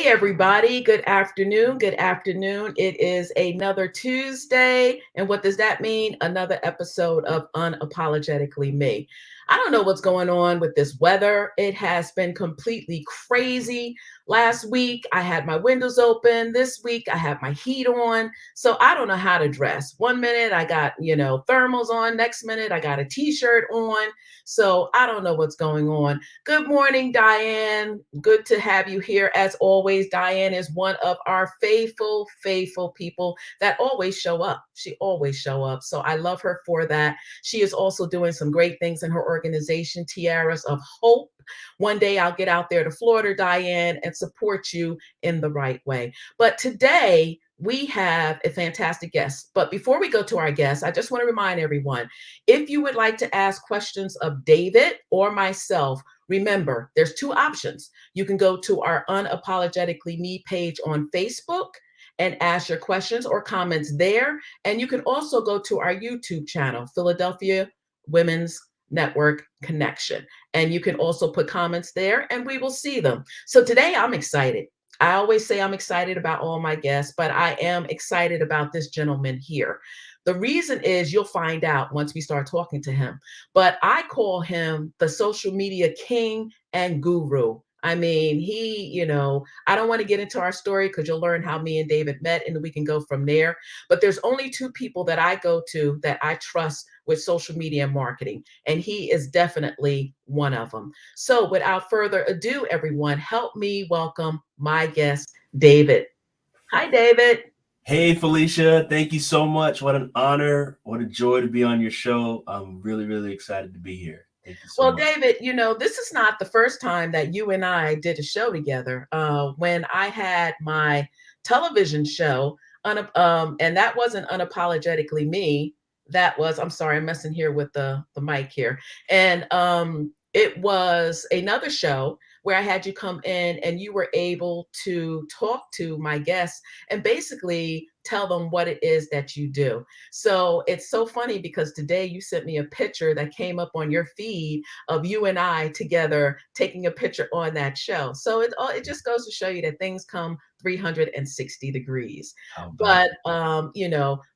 Everybody. Good afternoon. Good afternoon. It is another Tuesday. And what does that mean? Another episode of Unapologetically Me. I don't know what's going on with this weather. It has been completely crazy. Last week, I had my windows open. This week, I have my heat on. So I don't know how to dress. One minute, I got, thermals on. Next minute, I got a t shirt on. So I don't know what's going on. Good morning, Diane. Good to have you here. As always, Diane is one of our faithful people that always show up. She always show up. So I love her for that. She is also doing some great things in her organization, Tiaras of Hope. One day I'll get out there to Florida, Diane, and support you in the right way. But today we have a fantastic guest. But before we go to our guest, I just want to remind everyone, if you would like to ask questions of David or myself, remember, there's two options. You can go to our Unapologetically Me page on Facebook and ask your questions or comments there. And you can also go to our YouTube channel, Philadelphia Women's Network Connection. And you can also put comments there and we will see them. So today I'm excited. I always say I'm excited about all my guests, but I am excited about this gentleman here. The reason is you'll find out once we start talking to him. But I call him the social media king and guru. I mean, I don't want to get into our story because you'll learn how me and David met and we can go from there. But there's only two people that I go to that I trust with social media marketing, and he is definitely one of them. So without further ado, everyone, help me welcome my guest, David. Hi, David. Hey, Felicia. Thank you so much. What an honor. What a joy to be on your show. I'm really excited to be here. Thank you so Well, much. David, this is not the first time that you and I did a show together. When I had my television show, and that wasn't Unapologetically Me. That was, I'm sorry, I'm messing here with the mic here. And it was another show where I had you come in and you were able to talk to my guests and basically tell them what it is that you do. So it's so funny because today you sent me a picture that came up on your feed of you and I together taking a picture on that show. So it just goes to show you that things come 360 degrees. How about But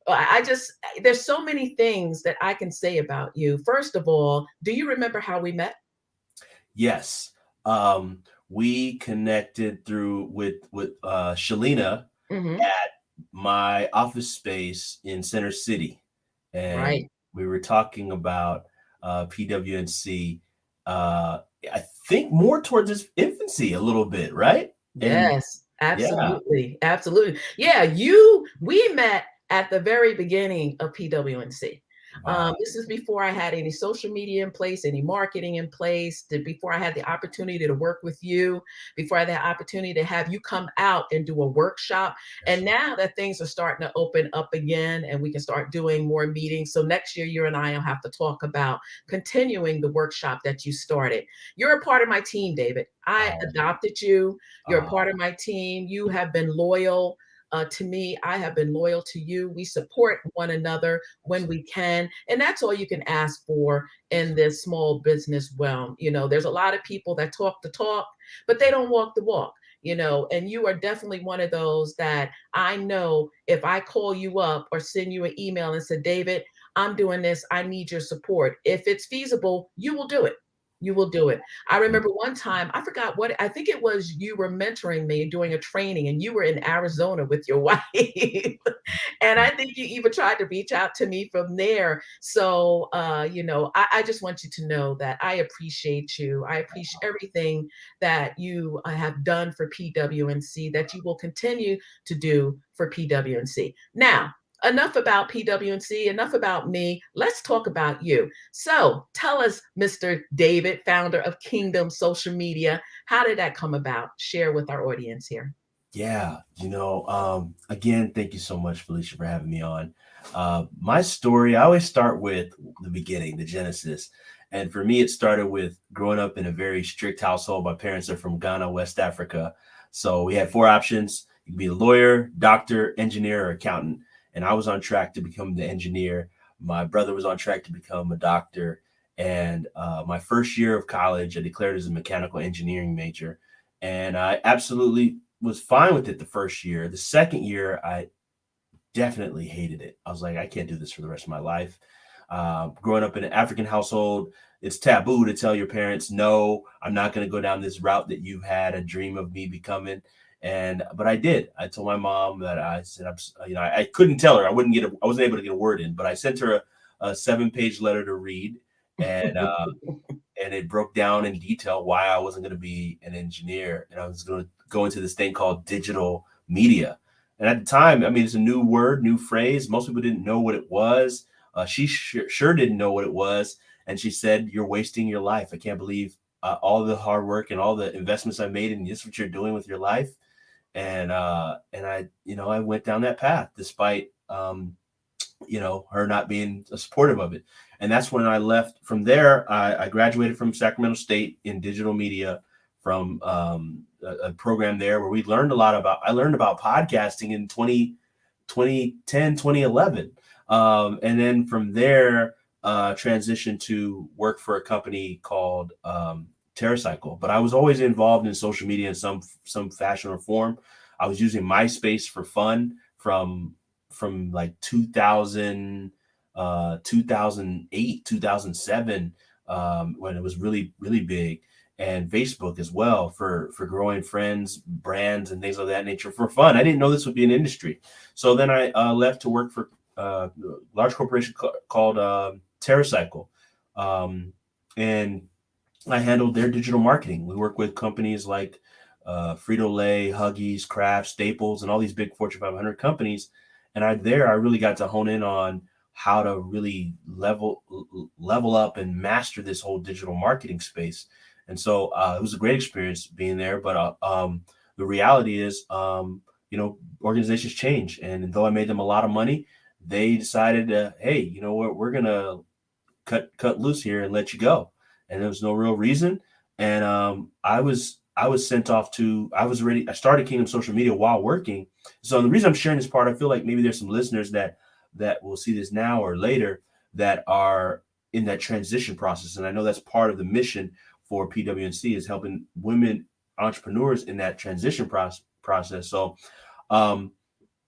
I just there's so many things that I can say about you. First of all, do you remember how we met? Yes. We connected through with Shalina Hmm. at my office space in Center City, and Right. we were talking about PWNC. I think more towards its infancy a little bit, right? And Yes, yeah, absolutely. Absolutely. Yeah, we met at the very beginning of PWNC. wow. This is before I had any social media in place, any marketing in place, before I had the opportunity to work with you, before I had the opportunity to have you come out and do a workshop. That's And now that things are starting to open up again and we can start doing more meetings. So next year, you and I will have to talk about continuing the workshop that you started. You're a part of my team, David. I right. adopted you. You're a Uh, part of my team. You have been loyal to me. I have been loyal to you. We support one another when we can. And that's all you can ask for in this small business realm. There's a lot of people that talk the talk, but they don't walk the walk. And you are definitely one of those that I know if I call you up or send you an email and said, David, I'm doing this. I need your support. If it's feasible, you will do it. You will do it. I remember one time, I forgot what, I think it was you were mentoring me doing a training and you were in Arizona with your wife. And I think you even tried to reach out to me from there. So, I just want you to know that I appreciate you. I appreciate everything that you have done for PWNC, that you will continue to do for PWNC. Now, enough about PWNC, enough about me. Let's talk about you. So tell us, Mr. David, founder of Kingdom Social Media, how did that come about? Share with our audience here. Yeah, again, thank you so much, Felicia, for having me on. My story, I always start with the beginning, the genesis. And for me, it started with growing up in a very strict household. My parents are from Ghana, West Africa. So we had four options. You could be a lawyer, doctor, engineer, or accountant. And I was on track to become the engineer. My brother was on track to become a doctor. And my first year of college, I declared as a mechanical engineering major. And I absolutely was fine with it the first year. The second year, I definitely hated it. I was like, I can't do this for the rest of my life. Growing up in an African household, it's taboo to tell your parents, no, I'm not going to go down this route that you had a dream of me becoming. And but I did. I told my mom that I said, I couldn't tell her. I wasn't able to get a word in, but I sent her a 7-page letter to read, and it broke down in detail why I wasn't going to be an engineer and I was going to go into this thing called digital media. And at the time, I mean, it's a new word, new phrase. Most people didn't know what it was. She sure didn't know what it was. And she said, "You're wasting your life. I can't believe all the hard work and all the investments I made, and this is what you're doing with your life." And I, I went down that path despite her not being supportive of it. And that's when I left. From there, I graduated from Sacramento State in digital media from a program there where we learned a lot about, I learned about podcasting in 2010, 2011. And then from there, transitioned to work for a company called TerraCycle. But I was always involved in social media in some fashion or form. I was using MySpace for fun from like 2008, 2007, when it was really, really big, and Facebook as well for growing friends, brands, and things of that nature for fun. I didn't know this would be an industry. So then I left to work for a large corporation called TerraCycle. And I handled their digital marketing. We work with companies like Frito-Lay, Huggies, Kraft, Staples, and all these big Fortune 500 companies. And I really got to hone in on how to really level up and master this whole digital marketing space. And so it was a great experience being there. But the reality is, organizations change. And though I made them a lot of money, they decided, hey, you know what, we're gonna cut loose here and let you go. And there was no real reason. And I was sent off to, I started Kingdom Social Media while working. So the reason I'm sharing this part, I feel like maybe there's some listeners that will see this now or later that are in that transition process. And I know that's part of the mission for PWNC is helping women entrepreneurs in that transition process. So um,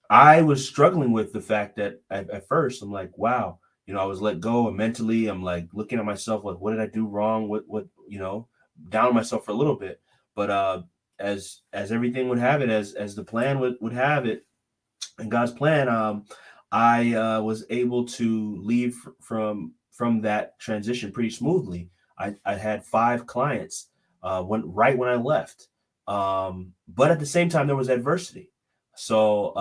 I was struggling with the fact that at first I'm like, wow, I was let go, and mentally I'm like looking at myself like, what did I do wrong? What, down on myself for a little bit. But as everything would have it, as the plan would have it, and God's plan, I was able to leave from that transition pretty smoothly. I had 5 clients when I left, but at the same time there was adversity. So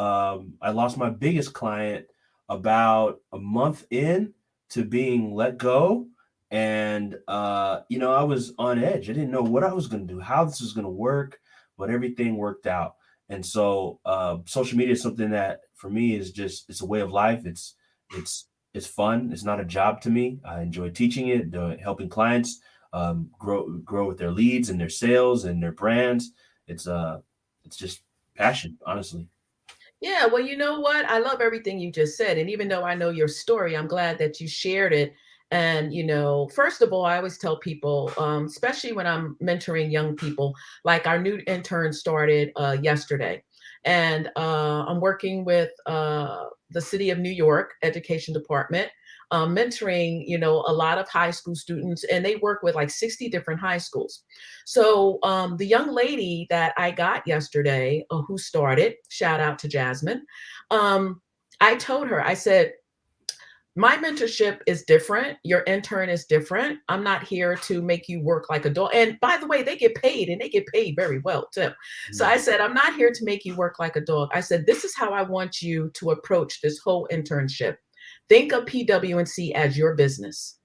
I lost my biggest client about a month in to being let go. And I was on edge. I didn't know what I was going to do, how this was going to work, but everything worked out. And so social media is something that for me is just, it's a way of life. It's fun. It's not a job to me. I enjoy teaching it, helping clients grow with their leads and their sales and their brands. It's just passion, honestly. Yeah, well, you know what? I love everything you just said. And even though I know your story, I'm glad that you shared it. And, first of all, I always tell people, especially when I'm mentoring young people, like our new intern started yesterday. And I'm working with the City of New York Education Department, mentoring, a lot of high school students, and they work with like 60 different high schools. So the young lady that I got yesterday, who started, shout out to Jasmine, um, I told her, I said, my mentorship is different. Your intern is different. I'm not here to make you work like a dog. And by the way, they get paid and they get paid very well too. So I said, I'm not here to make you work like a dog. I said, this is how I want you to approach this whole internship. Think of PWNC as your business.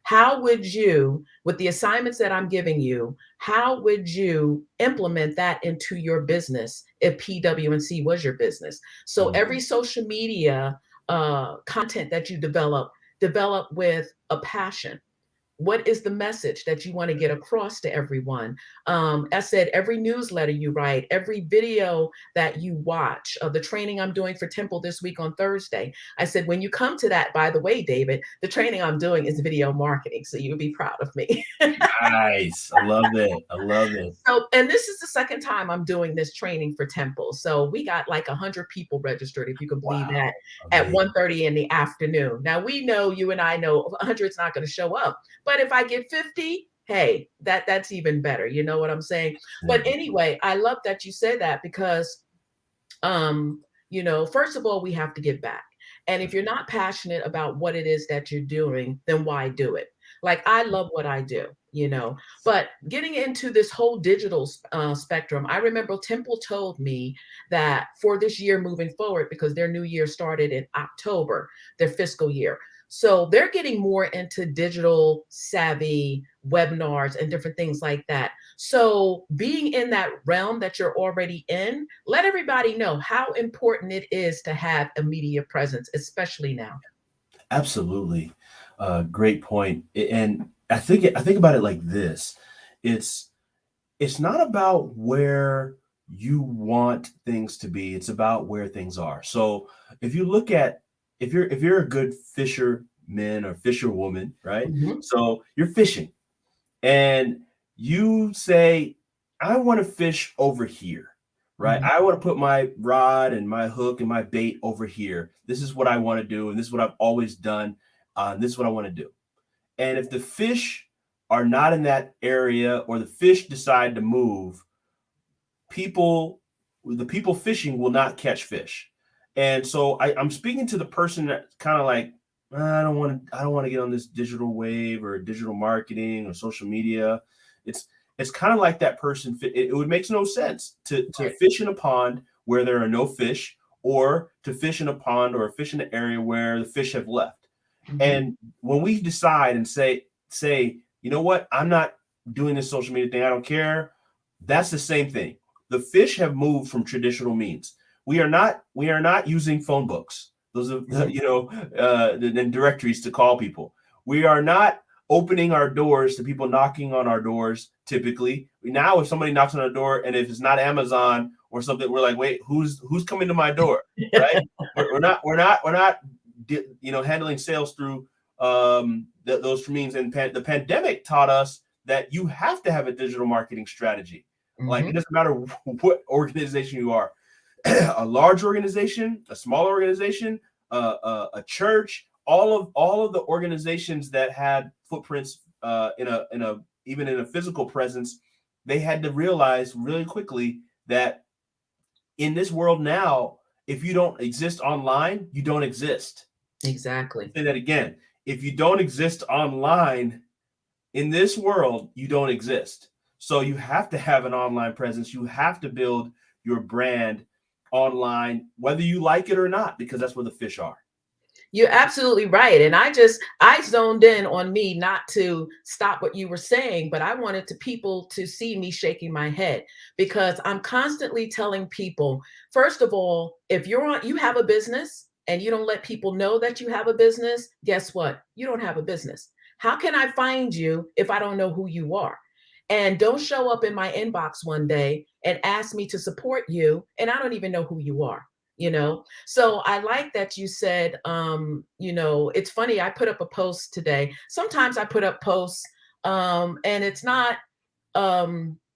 How would you, with the assignments that I'm giving you, how would you implement that into your business if PWNC was your business? So Mhm. every social media content that you develop with a passion. What is the message that you want to get across to everyone? I said, every newsletter you write, every video that you watch, the training I'm doing for Temple this week on Thursday. I said, when you come to that, by the way, David, the training I'm doing is video marketing. So you'll be proud of me. Nice. I love it. I love it. So, and this is the second time I'm doing this training for Temple. So we got like 100 people registered, if you can believe that, Wow. at Amazing. 1:30 in the afternoon. Now we know, you and I know, 100's not going to show up, but if I get 50, hey, that's even better. You know what I'm saying? But Absolutely. anyway, I love that you said that because first of all, we have to give back. And if you're not passionate about what it is that you're doing, then why do it? Like, I love what I do, but getting into this whole digital spectrum, I remember Temple told me that for this year moving forward, because their new year started in October, their fiscal year. So they're getting more into digital savvy webinars and different things like that. So being in that realm that you're already in, let everybody know how important it is to have a media presence, especially now. Absolutely. Great point. And I think about it like this. It's it's not about where you want things to be. It's about where things are. So if you look at if you're a good fisherman or fisherwoman, right? Mhm, So you're fishing and you say, I want to fish over here, right? mhm. I want to put my rod and my hook and my bait over here. This is what I want to do, and this is what I've always done. This is what I want to do. And if the fish are not in that area or the fish decide to move, people the people fishing will not catch fish. And so I'm speaking to the person that's kind of like, I don't want to get on this digital wave or digital marketing or social media. It's it's kind of like that person. It would make no sense to Right. fish in a pond where there are no fish, or to fish in a pond or fish in an area where the fish have left. Mhm. And when we decide and say, you know what, I'm not doing this social media thing. I don't care. That's the same thing. The fish have moved from traditional means. We are not using phone books. Those are Mhm. the directories to call people. We are not opening our doors to people knocking on our doors. Typically, now if somebody knocks on our door and if it's not Amazon or something, we're like, wait, who's coming to my door, right? We're not handling sales through those means. And the pandemic taught us that you have to have a digital marketing strategy. Like, it Mhm. doesn't matter what organization you are, a large organization, a small organization, a church, all of the organizations that had footprints in a even in a physical presence, they had to realize really quickly that in this world now, if you don't exist online, you don't exist. Exactly. Say that again. If you don't exist online in this world, you don't exist. So you have to have an online presence. You have to build your brand online, whether you like it or not, because that's where the fish are. You're absolutely right. And I zoned in on me, not to stop what you were saying, but I wanted to people to see me shaking my head, because I'm constantly telling people, first of all, if you have a business and you don't let people know that you have a business, guess what? You don't have a business. How can I find you if I don't know who you are? And don't show up in my inbox one day and ask me to support you and I don't even know who you are, you know? So I like that you said, it's funny. I put up a post today. Sometimes I put up posts, and it's not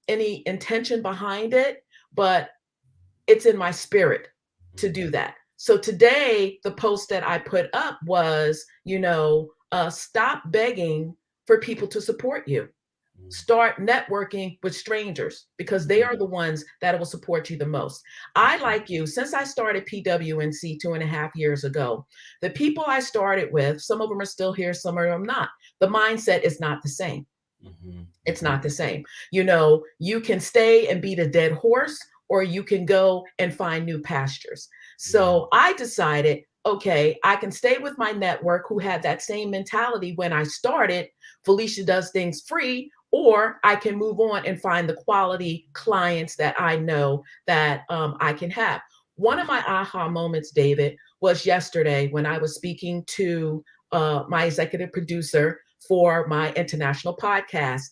any intention behind it, but it's in my spirit to do that. So today, the post that I put up was, stop begging for people to support you. Start networking with strangers because they are the ones that will support you the most. I, like you, since I started PWNC 2.5 years ago, the people I started with, some of them are still here, some of them not. The mindset is not the same. Mhm, It's mhm, not the same. You can stay and beat a dead horse, or you can go and find new pastures. mhm, So I decided, okay, I can stay with my network who had that same mentality when I started. Felicia does things free, or I can move on and find the quality clients that I know that I can have. One of my aha moments, David, was yesterday when I was speaking to my executive producer for my international podcast.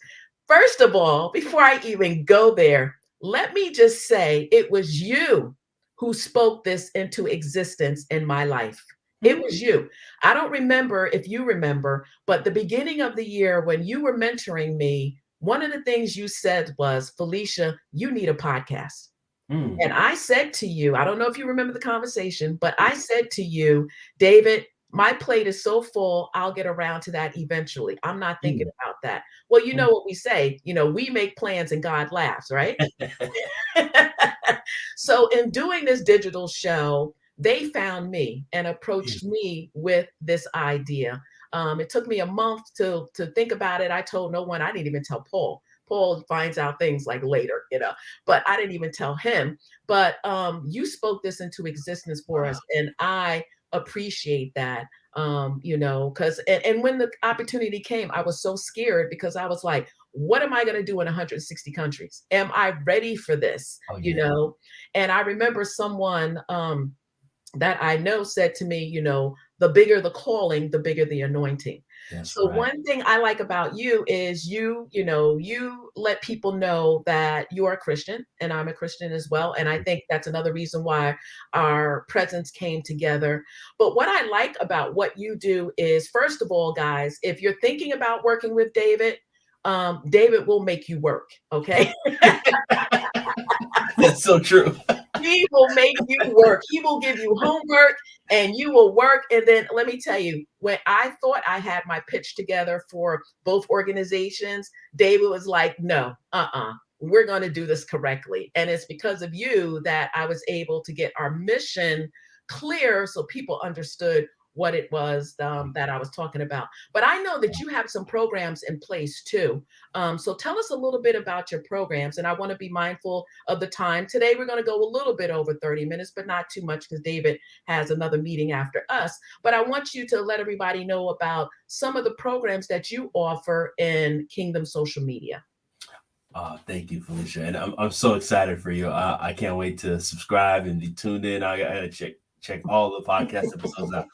First of all, before I even go there, let me just say it was you who spoke this into existence in my life. It was you. I don't remember if you remember, but the beginning of the year when you were mentoring me, one of the things you said was, Felicia, you need a podcast. Mm, And I said to you, I don't know if you remember the conversation, but I said to you, David, my plate is so full, I'll get around to that eventually. I'm not thinking mm, about that. Well, you mm. know what we say, we make plans and God laughs, right? So in doing this digital show, they found me and approached me with this idea. It took me a month to think about it. I told no one. I didn't even tell Paul. Paul finds out things like later, but I didn't even tell him. But you spoke this into existence for Wow. us, and I appreciate that. Because and when the opportunity came, I was so scared because I was like, what am I going to do in 160 countries? Am I ready for this? Oh yeah. And I remember someone that I know said to me, the bigger the calling, the bigger the anointing. That's So right. one thing I like about you is you let people know that you are a Christian and I'm a Christian as well. And I think that's another reason why our presence came together. But what I like about what you do is, first of all, guys, if you're thinking about working with David, David will make you work. Okay. That's so true. He will make you work. He will give you homework and you will work. And then let me tell you, when I thought I had my pitch together for both organizations, David was like, no, we're going to do this correctly. And it's because of you that I was able to get our mission clear so people understood what it was that I was talking about. But I know that you have some programs in place too. So tell us a little bit about your programs. And I want to be mindful of the time. Today, we're going to go a little bit over 30 minutes, but not too much because David has another meeting after us. But I want you to let everybody know about some of the programs that you offer in Kingdom Social Media. Thank you, Felicia, and I'm so excited for you. I can't wait to subscribe and be tuned in. I gotta check all the podcast episodes out.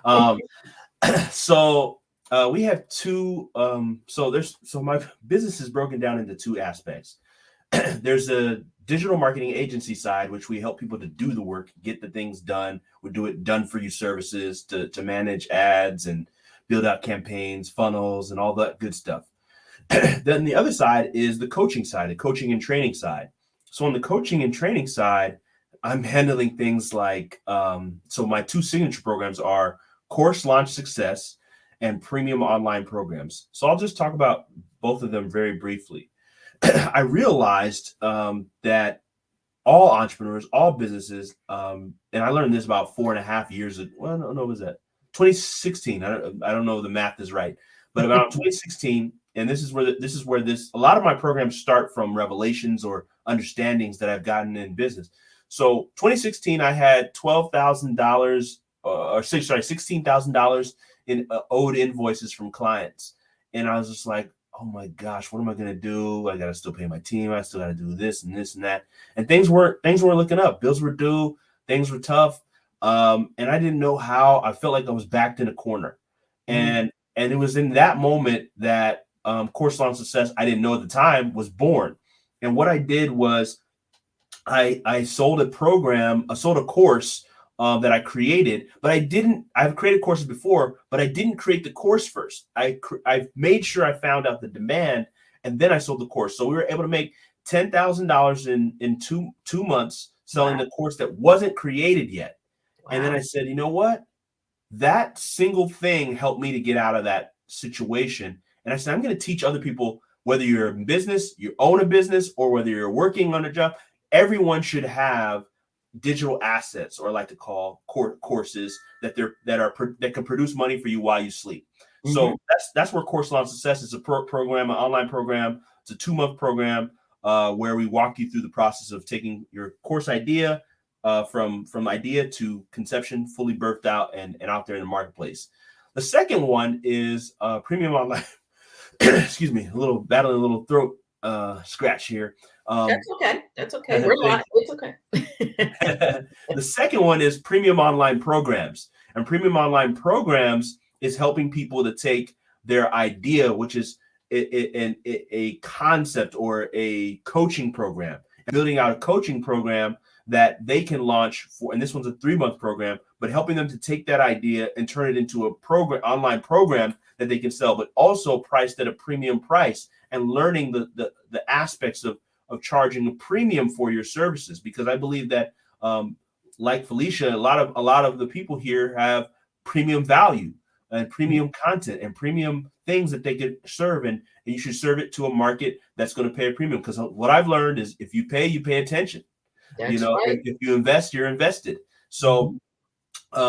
Um, so we have two. So my business is broken down into two aspects. There's a digital marketing agency side, which we help people to do the work, get the things done. We do it done for you services to manage ads and build out campaigns, funnels, and all that good stuff. Then the other side is the coaching side, the coaching and training side. So on the coaching and training side, I'm handling things like, so my two signature programs are Course Launch Success and Premium Online Programs. So I'll just talk about both of them very briefly. I realized that all entrepreneurs, all businesses, and I learned this about 4.5 years ago. Well, no, was that 2016? I don't know if the math is right, but about 2016, and this is where a lot of my programs start from revelations or understandings that I've gotten in business. So 2016, I had $12,000 $16,000 in owed invoices from clients, and I was just like, oh my gosh, what am I going to do? I got to still pay my team. I still got to do this and this and that. And things weren't looking up. Bills were due. Things were tough. And I didn't know how. I felt like I was backed in a corner. And it was in that moment that Course Launch Success, I didn't know at the time, was born. And what I did was I sold a course that I created, but I've created courses before, but I didn't create the course first. I made sure I found out the demand, and then I sold the course. So we were able to make $10,000 in two months selling the course that wasn't created yet. Wow. And then I said, you know what? That single thing helped me to get out of that situation. And I said, I'm going to teach other people, whether you're in business, you own a business, or whether you're working on a job, everyone should have digital assets, or I like to call courses that can produce money for you while you sleep. Mm-hmm. So that's where Course Launch Success is. A program, an online program. It's a 2-month program where we walk you through the process of taking your course idea from idea to conception, fully birthed out and out there in the marketplace. The second one is Premium Online. Excuse me, battling a little throat scratch here. That's okay. That's okay. We're not. It's okay. The second one is Premium Online Programs. And Premium Online Programs is helping people to take their idea, which is a concept or a coaching program, and building out a coaching program that they can launch for. And this one's a 3-month program, but helping them to take that idea and turn it into a program, online program that they can sell, but also priced at a premium price, and learning the aspects of charging a premium for your services. Because I believe that, like Felicia, a lot of the people here have premium value and premium content and premium things that they could serve, and you should serve it to a market that's going to pay a premium. Because what I've learned is, if you pay, you pay attention. You That's know, right. if you invest, you're invested. So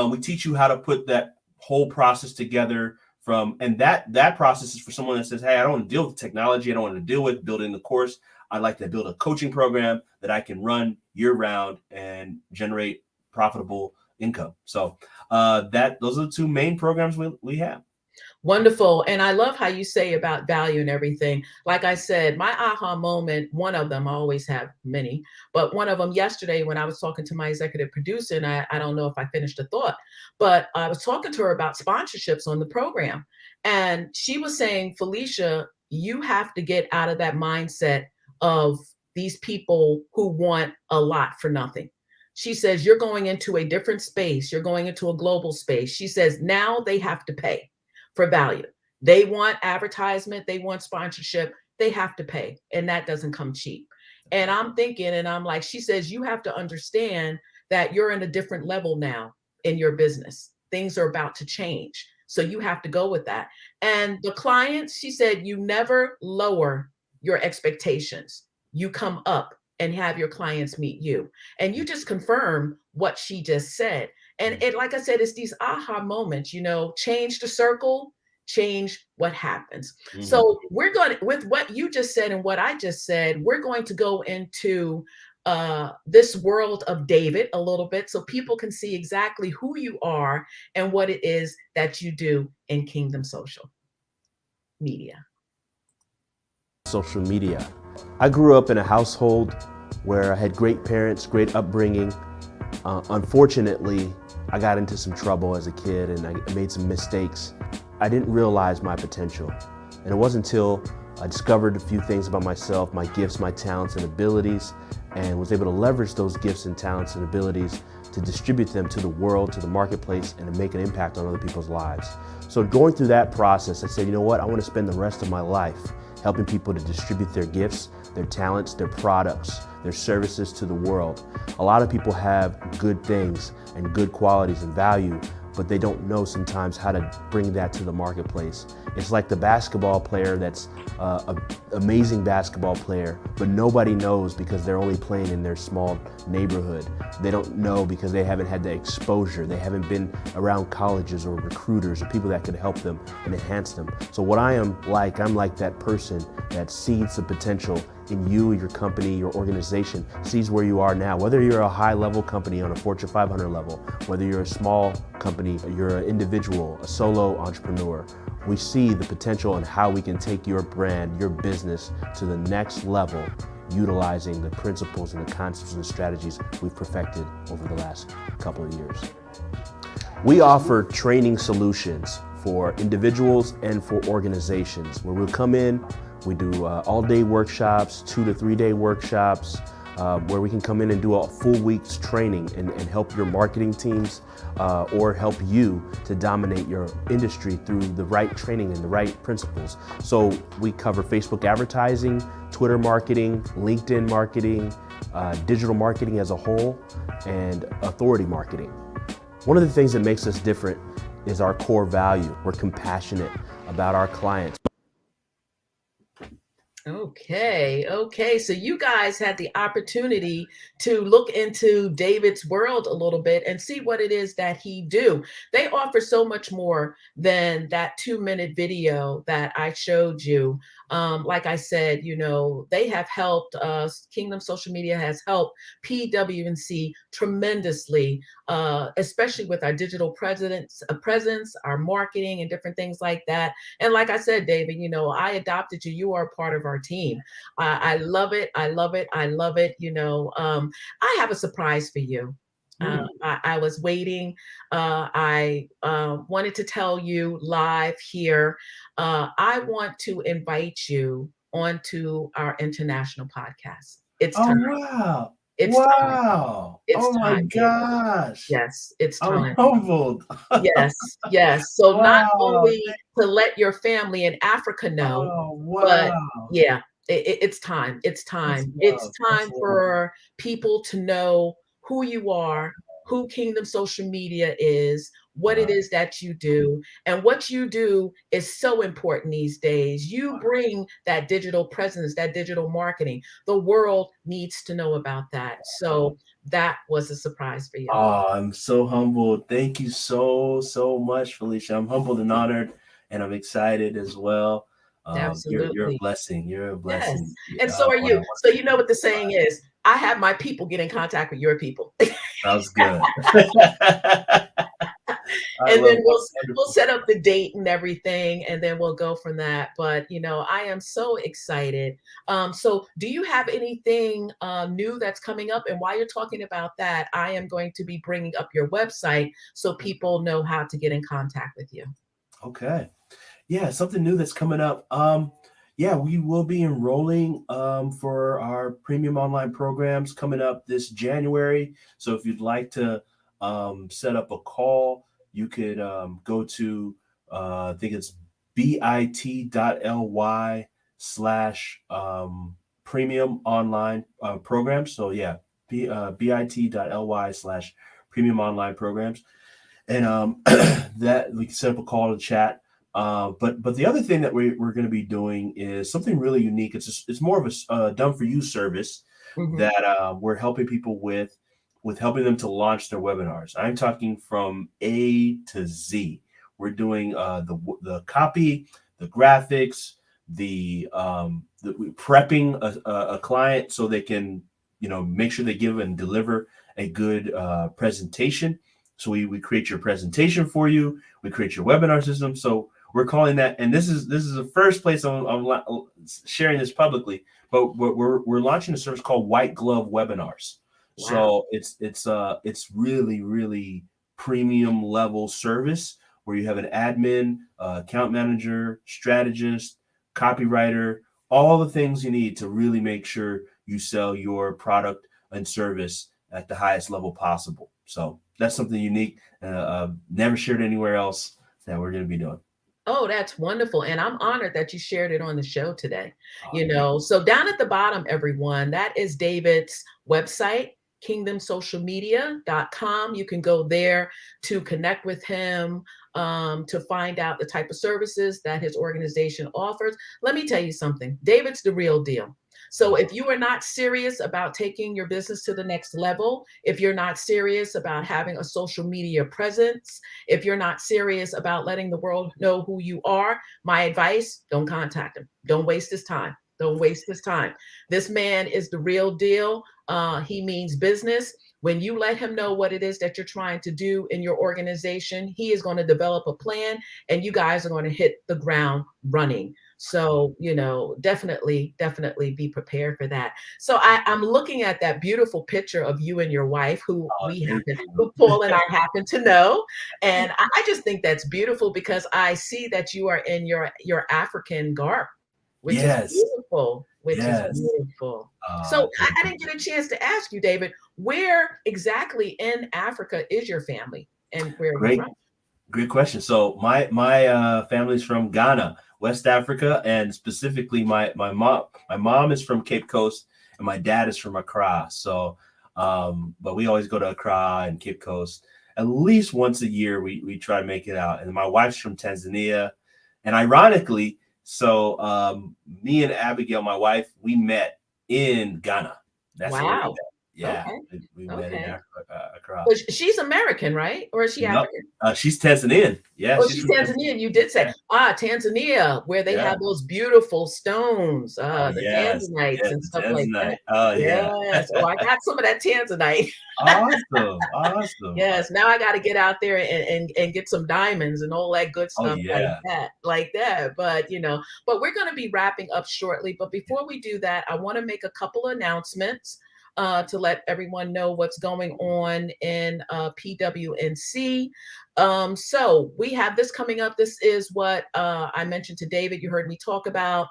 we teach you how to put that whole process together. And that process is for someone that says, hey, I don't want to deal with technology. I don't want to deal with building the course. I'd like to build a coaching program that I can run year round and generate profitable income. So those are the two main programs we have. Wonderful. And I love how you say about value and everything. Like I said, my aha moment, one of them, I always have many, but one of them yesterday when I was talking to my executive producer, and I don't know if I finished the thought, but I was talking to her about sponsorships on the program. And she was saying, Felicia, you have to get out of that mindset of these people who want a lot for nothing. She says, you're going into a different space. You're going into a global space. She says, now they have to pay for value. They want advertisement, they want sponsorship, they have to pay. And that doesn't come cheap. And I'm thinking, and I'm like, she says, you have to understand that you're in a different level now in your business. Things are about to change. So you have to go with that. And the clients, she said, you never lower your expectations. You come up and have your clients meet you. And you just confirm what she just said. And it, like I said, it's these aha moments, change the circle, change what happens. Mm-hmm. So we're going to, with what you just said and what I just said, we're going to go into this world of David a little bit so people can see exactly who you are and what it is that you do in Kingdom Social Media. Social media. I grew up in a household where I had great parents, great upbringing. Unfortunately, I got into some trouble as a kid and I made some mistakes. I didn't realize my potential. And it wasn't until I discovered a few things about myself, my gifts, my talents and abilities, and was able to leverage those gifts and talents and abilities to distribute them to the world, to the marketplace, and to make an impact on other people's lives. So going through that process, I said, you know what, I want to spend the rest of my life helping people to distribute their gifts, their talents, their products, their services to the world. A lot of people have good things and good qualities and value, but they don't know sometimes how to bring that to the marketplace. It's like the basketball player that's an amazing basketball player, but nobody knows because they're only playing in their small neighborhood. They don't know because they haven't had the exposure. They haven't been around colleges or recruiters or people that could help them and enhance them. So what I'm like that person that sees the potential in you, your company, your organization, sees where you are now. Whether you're a high-level company on a Fortune 500 level, whether you're a small company, you're an individual, a solo entrepreneur, we see the potential and how we can take your brand, your business to the next level, utilizing the principles and the concepts and the strategies we've perfected over the last couple of years. We offer training solutions for individuals and for organizations where we'll come in, we do all-day workshops, 2 to 3 day workshops, where we can come in and do a full week's training and help your marketing teams or help you to dominate your industry through the right training and the right principles. So we cover Facebook advertising, Twitter marketing, LinkedIn marketing, digital marketing as a whole, and authority marketing. One of the things that makes us different is our core value. We're compassionate about our clients. Okay. So you guys had the opportunity to look into David's world a little bit and see what it is that he do. They offer so much more than that 2-minute video that I showed you. Like I said, they have helped us. Kingdom Social Media has helped PWNC tremendously, especially with our digital presence, our marketing and different things like that. And like I said, David, I adopted you. You are a part of our team. I love it. I love it. I love it. I have a surprise for you. I was waiting. I wanted to tell you live here. I want to invite you onto our international podcast. It's Oh time. wow. It's time. Wow. It's Oh my time, David. gosh. Yes, it's I'm time. humbled. Yes, yes. So not Wow. only to let your family in Africa know, Oh but wow. yeah, it's time. It's That's time. It's love. That's time love. for people to know who you are, who Kingdom Social Media is, what it Wow. is that you do. And what you do is so important these days. You bring that digital presence, that digital marketing. The world needs to know about that. So that was a surprise for you. Oh, I'm so humbled. Thank you so much, Felicia. I'm humbled and honored, and I'm excited as well. You're a Absolutely. blessing. You're a Yes. blessing. And so are you. Wow. So you know what the saying is. I have my people get in contact with your people. Sounds good. I And love then that. we'll Wonderful. set up the date and everything, and then we'll go from that. But I am so excited. So do you have anything new that's coming up? And while you're talking about that, I am going to be bringing up your website so people know how to get in contact with you. Okay. Yeah, something new that's coming up. Yeah, we will be enrolling for our premium online programs coming up this January. So if you'd like to set up a call, you could go to I think it's bit.ly/premium online programs. So yeah, bit.ly/premium online programs, and that we can set up a call to chat. But the other thing that we're going to be doing is something really unique. It's more of a done for you service Mhm. that we're helping people with helping them to launch their webinars. I'm talking from A to Z. We're doing the copy, the graphics, the prepping a client so they can make sure they give and deliver a good presentation. So we create your presentation for you. We create your webinar system. So we're calling that, and this is the first place I'm sharing this publicly. But we're launching a service called White Glove Webinars. Wow. So it's really premium level service where you have an admin, account manager, strategist, copywriter, all the things you need to really make sure you sell your product and service at the highest level possible. So that's something unique, never shared anywhere else that we're going to be doing. Oh, that's wonderful. And I'm honored that you shared it on the show today. Oh, thank you. So down at the bottom, everyone, that is David's website, kingdomsocialmedia.com. You can go there to connect with him, to find out the type of services that his organization offers. Let me tell you something. David's the real deal. So if you are not serious about taking your business to the next level, if you're not serious about having a social media presence, if you're not serious about letting the world know who you are, my advice, don't contact him. Don't waste his time. Don't waste his time. This man is the real deal. He means business. When you let him know what it is that you're trying to do in your organization, he is going to develop a plan and you guys are going to hit the ground running. So, definitely be prepared for that. So I'm looking at that beautiful picture of you and your wife, Oh, thank who you. Paul and I happen to know. And I just think that's beautiful because I see that you are in your African garb, which is Yes, beautiful, which is yes. beautiful. So Thank I you. didn't get a chance to ask you, David, where exactly in Africa is your family and where are you Great, from? great question. So my family's from Ghana, West Africa, and specifically my mom is from Cape Coast and my dad is from Accra. So but we always go to Accra and Cape Coast at least once a year. We try to make it out. And my wife's from Tanzania. And ironically, so me and Abigail, my wife, we met in Ghana. That's where we met. Wow. Yeah, Okay. we met in Okay. Africa, Accra. But she's American, right? Or is she Yep. African? She's Tanzanian. Yeah, Oh, she's she's from Tanzania. Tanzanian. You did say, Yeah. Tanzania, where they Yeah. have those beautiful stones, Oh the yes. Tanzanites Yes, and the stuff like that. Tanzanite. Oh yeah. Yes. Oh, I got some of that Tanzanite. Awesome. Awesome. Yes. Now I got to get out there and get some diamonds and all that good Oh stuff yeah. like that. But we're going to be wrapping up shortly. But before we do that, I want to make a couple of announcements. to let everyone know what's going on in PWNC. So we have this coming up. This is what I mentioned to David. You heard me talk about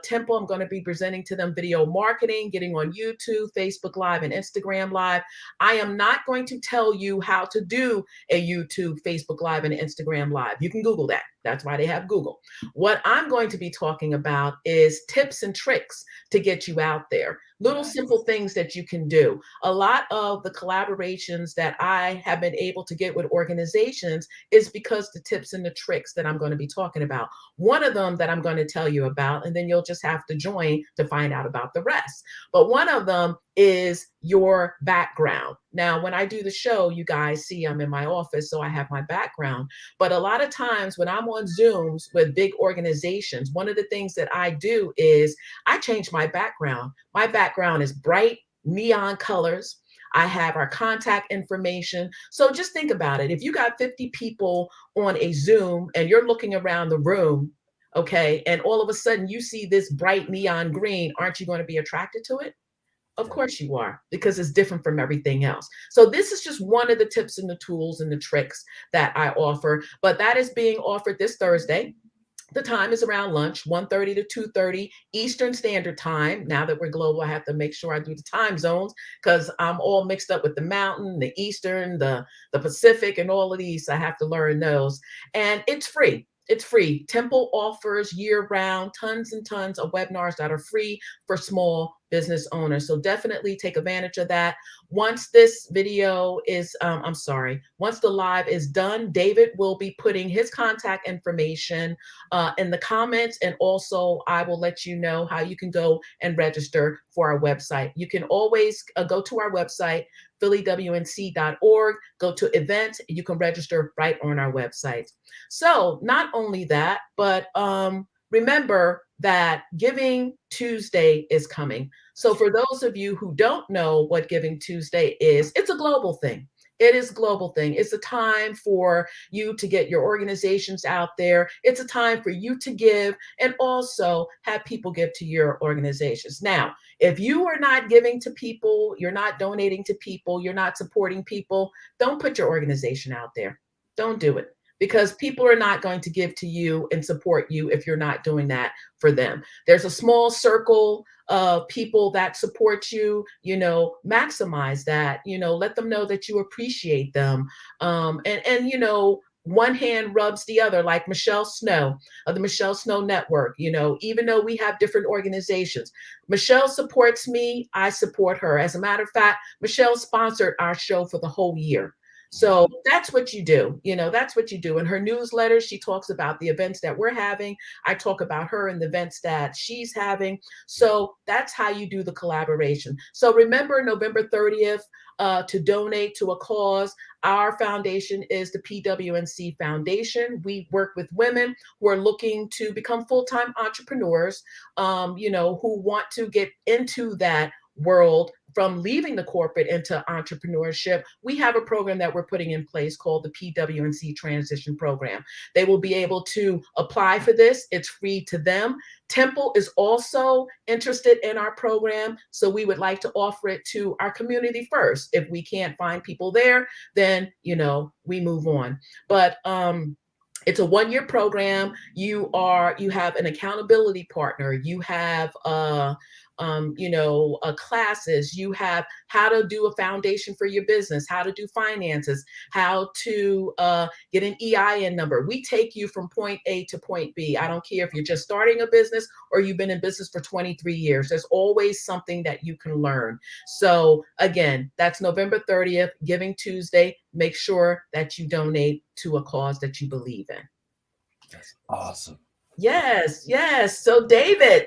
Temple. I'm going to be presenting to them video marketing, getting on YouTube, Facebook Live, and Instagram Live. I am not going to tell you how to do a YouTube, Facebook Live, and Instagram Live. You can Google that. That's why they have Google. What I'm going to be talking about is tips and tricks to get you out there. Little simple things that you can do. A lot of the collaborations that I have been able to get with organizations is because the tips and the tricks that I'm going to be talking about. One of them that I'm going to tell you about, and then you'll just have to join to find out about the rest. But one of them is your background. Now, when I do the show, you guys see I'm in my office, so I have my background. But a lot of times when I'm on Zooms with big organizations, one of the things that I do is I change my background. My background is bright neon colors. I have our contact information. So just think about it. If you got 50 people on a Zoom and you're looking around the room, okay, and all of a sudden you see this bright neon green, aren't you going to be attracted to it? Of course you are, because it's different from everything else. So this is just one of the tips and the tools and the tricks that I offer, but that is being offered this Thursday. The time is around lunch, 1:30 to 2:30 Eastern Standard Time. Now that we're global, I have to make sure I do the time zones because I'm all mixed up with the Mountain, the Eastern, the Pacific, and all of these. I have to learn those. And it's free. It's free. Temple offers year-round tons and tons of webinars that are free for small business owners. So definitely take advantage of that. Once this video is, once the live is done, David will be putting his contact information in the comments. And also I will let you know how you can go and register for our website. You can always go to our website, phillywnc.org, go to events, you can register right on our website. So not only that, but remember that Giving Tuesday is coming. So for those of you who don't know what Giving Tuesday is, it's a global thing. It is a global thing. It's a time for you to get your organizations out there. It's a time for you to give and also have people give to your organizations. Now, if you are not giving to people, you're not donating to people, you're not supporting people, don't put your organization out there. Don't do it, because people are not going to give to you and support you if you're not doing that for them. There's a small circle of people that support you, maximize that, let them know that you appreciate them. And one hand rubs the other, like Michelle Snow of the Michelle Snow Network. Even though we have different organizations, Michelle supports me, I support her. As a matter of fact, Michelle sponsored our show for the whole year. So that's what you do. That's what you do. In her newsletter, she talks about the events that we're having. I talk about her and the events that she's having. So that's how you do the collaboration. So remember November 30th to donate to a cause. Our foundation is the PWNC Foundation. We work with women who are looking to become full-time entrepreneurs, who want to get into that world from leaving the corporate into entrepreneurship. We have a program that we're putting in place called the PWNC Transition Program. They will be able to apply for this. It's free to them. Temple is also interested in our program, so we would like to offer it to our community first. If we can't find people there, then, we move on. But it's a one-year program. You have an accountability partner. You have classes. You have how to do a foundation for your business, how to do finances, how to get an EIN number. We take you from point A to point B. I don't care if you're just starting a business or you've been in business for 23 years. There's always something that you can learn. So again, that's November 30th, Giving Tuesday. Make sure that you donate to a cause that you believe in. That's awesome. Yes, yes. So David,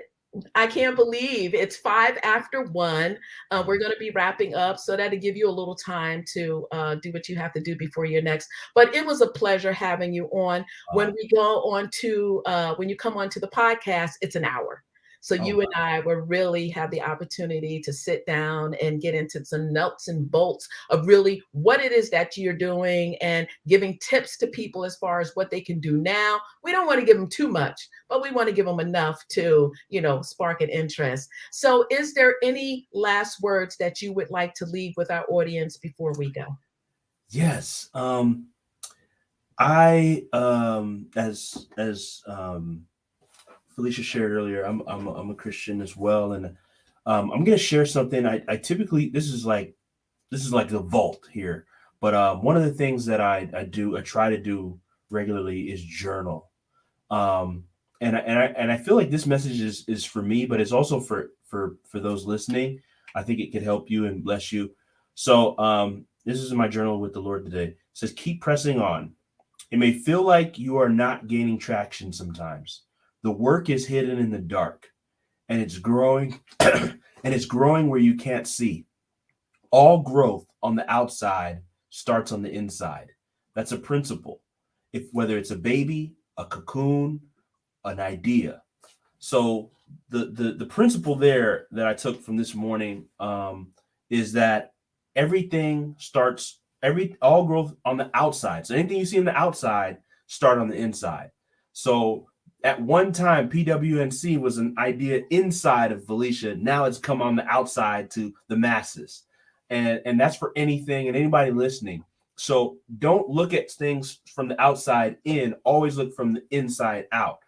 I can't believe it's 5 after 1. We're going to be wrapping up, so that'll give you a little time to do what you have to do before your next. But it was a pleasure having you on. When we go on to, when you come onto the podcast, it's an hour. So you and I will really have the opportunity to sit down and get into some nuts and bolts of really what it is that you're doing and giving tips to people as far as what they can do now. We don't want to give them too much, but we want to give them enough to, spark an interest. So is there any last words that you would like to leave with our audience before we go? Yes. I as Felicia shared earlier, I'm a Christian as well, and I'm gonna share something. I typically this is like the vault here, but one of the things that I try to do regularly is journal. Um, and I feel like this message is for me, but it's also for those listening. I think it could help you and bless you. So this is my journal with the Lord today. It says, keep pressing on. It may feel like you are not gaining traction sometimes. The work is hidden in the dark, and it's growing, and it's growing where you can't see. All growth on the outside starts on the inside. That's a principle. If whether it's a baby, a cocoon, an idea. So the principle there that I took from this morning is that everything starts all growth on the outside. So anything you see on the outside start on the inside. So at one time, PWNC was an idea inside of Felicia. Now it's come on the outside to the masses, and that's for anything and anybody listening. So don't look at things from the outside in. Always look from the inside out.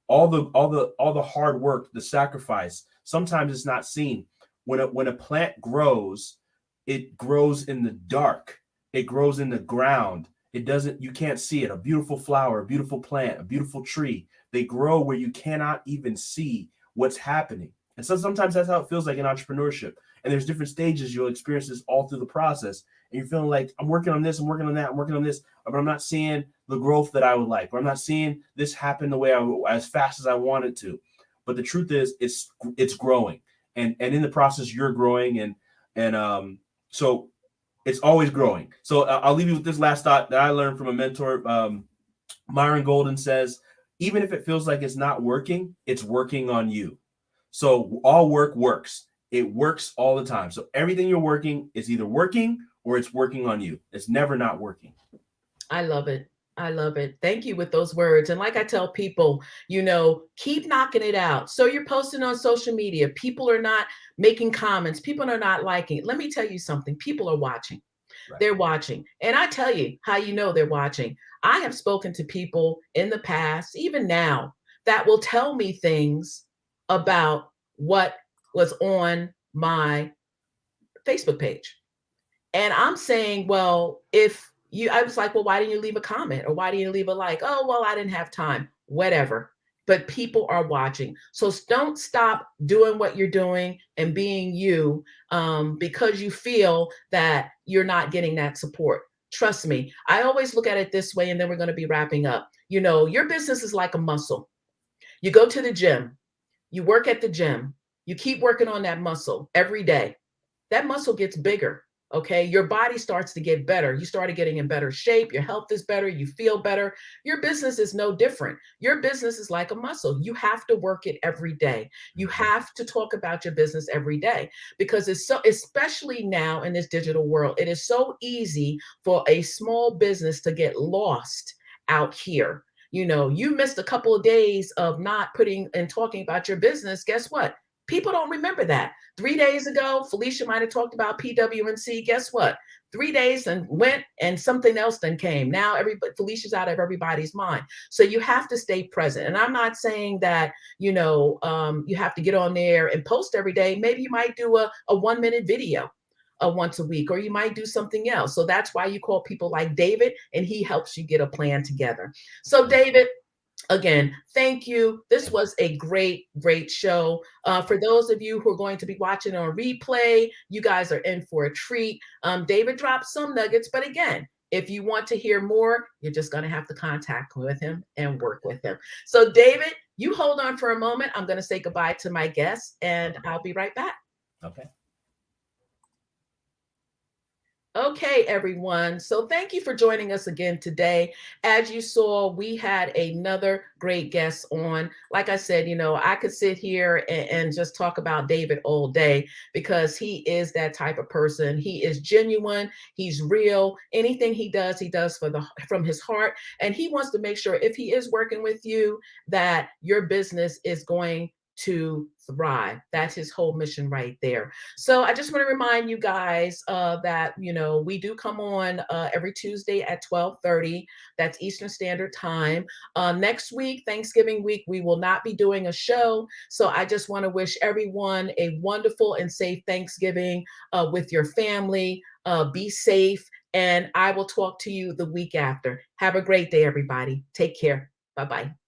All the hard work, the sacrifice, sometimes it's not seen. When a plant grows, it grows in the dark. It grows in the ground. You can't see it. A beautiful flower, a beautiful plant, a beautiful tree, they grow where you cannot even see what's happening. And so sometimes that's how it feels like in entrepreneurship. And there's different stages. You'll experience this all through the process. And you're feeling like, I'm working on this, I'm working on that, I'm working on this, but I'm not seeing the growth that I would like, or I'm not seeing this happen the way as fast as I want it to. But the truth is, it's growing, and in the process, you're growing, and so it's always growing. So I'll leave you with this last thought that I learned from a mentor. Myron Golden says, even if it feels like it's not working, it's working on you. So all work works. It works all the time. So everything you're working is either working or it's working on you. It's never not working. I love it. I love it. Thank you with those words. And like I tell people, keep knocking it out. So you're posting on social media. People are not making comments. People are not liking it. Let me tell you something. People are watching. Right. They're watching. And I tell you how you know they're watching. I have spoken to people in the past, even now, that will tell me things about what was on my Facebook page. And I'm saying, well, I was like, well, why didn't you leave a comment? Or why didn't you leave a like? Oh, well, I didn't have time, whatever. But people are watching. So don't stop doing what you're doing and being you because you feel that you're not getting that support. Trust me. I always look at it this way, and then we're going to be wrapping up. Your business is like a muscle. You go to the gym, you work at the gym, you keep working on that muscle every day. That muscle gets bigger. Okay. Your body starts to get better. You started getting in better shape. Your health is better. You feel better. Your business is no different. Your business is like a muscle. You have to work it every day. You have to talk about your business every day because it's so, especially now in this digital world, it is so easy for a small business to get lost out here. You missed a couple of days of not putting and talking about your business. Guess what? People don't remember that. 3 days ago, Felicia might have talked about PWNC. Guess what? 3 days and went and something else then came. Now Felicia's out of everybody's mind. So you have to stay present. And I'm not saying that, you have to get on there and post every day. Maybe you might do a 1-minute video once a week, or you might do something else. So that's why you call people like David, and he helps you get a plan together. So David, again, thank you. This was a great, great show. For those of you who are going to be watching on replay, you guys are in for a treat. David dropped some nuggets, but again, if you want to hear more, you're just going to have to contact with him and work with him. So David, you hold on for a moment. I'm going to say goodbye to my guests, and I'll be right back. Okay. Okay, everyone. So thank you for joining us again today. As you saw, we had another great guest on. Like I said, I could sit here and just talk about David all day because he is that type of person. He is genuine. He's real. Anything he does from his heart. And he wants to make sure if he is working with you, that your business is going to thrive. That's his whole mission right there. So I just want to remind you guys that we do come on every Tuesday at 12:30. That's Eastern Standard Time. Next week, Thanksgiving week, we will not be doing a show. So I just want to wish everyone a wonderful and safe Thanksgiving with your family. Be safe, and I will talk to you the week after. Have a great day, everybody. Take care. Bye bye.